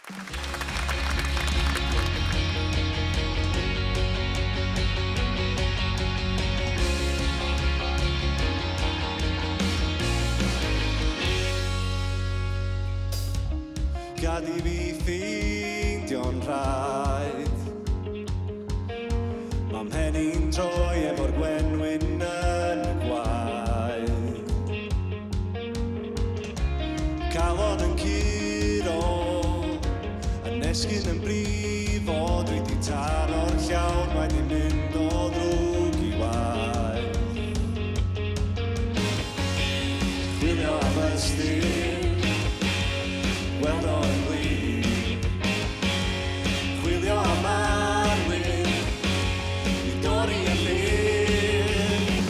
Gad I fi ffeindio'n rhaid Ma' mhen troi efo'r gwenwyn yn y gwaith Calon yn curo Yn esgyn yn brifo Dwi di taro'r llawn Mae di mynd o ddrwg I waith Chwilio am ystir Gweld o'n wlyb Chwilio am arwyr I dorri yn lyb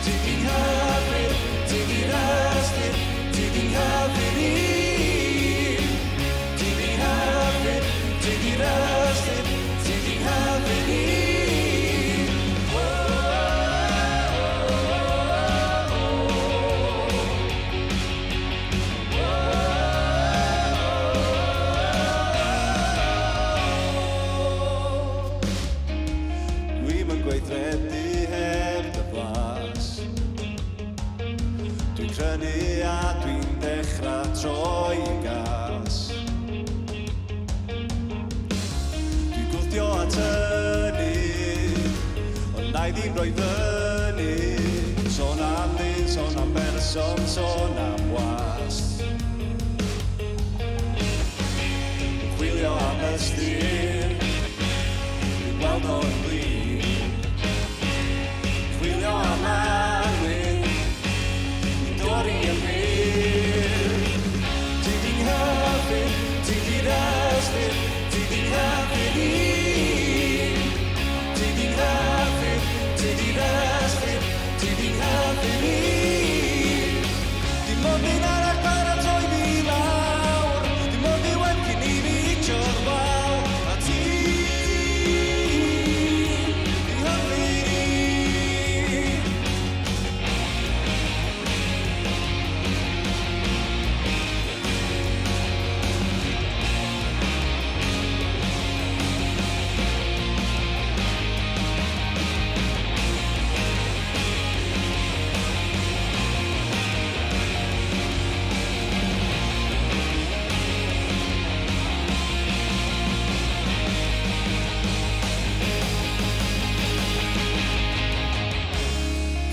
Ti di'n hyfryd, ti di'n ystyr Ti di'n hyfryd I Ti di'n hyfryd, ti di'n ystyr Ti di'n hyfryd I Gweithredu heb dy blas Dwi'n crynu a dwi'n dechrau troi I gas Dwi'n gwthio a tynnu Ond na I ddim rhoi fyny Sôn am ddyn, sôn am berson, sôn am wast Chwilio am ystyr Dwi'n gweld o'n wlyb Chwilio am arwyr I dorri yn fyr Ti di'n hyfryd, ti di'n ystyr Ti di'n hyfryd I Ti di'n hyfryd, ti di'n ystyr Ti di'n hyfryd I Dim ond un arall paratoi fi lawr Dim ond diwedd cyn I fi tio'r wal A ti di'n hyfryd I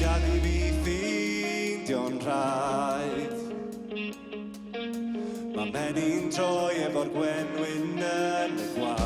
Gad I fi ffeindio'n rhaid Ma' mhen i'n troi efo'r gwenwyn yn y gwaith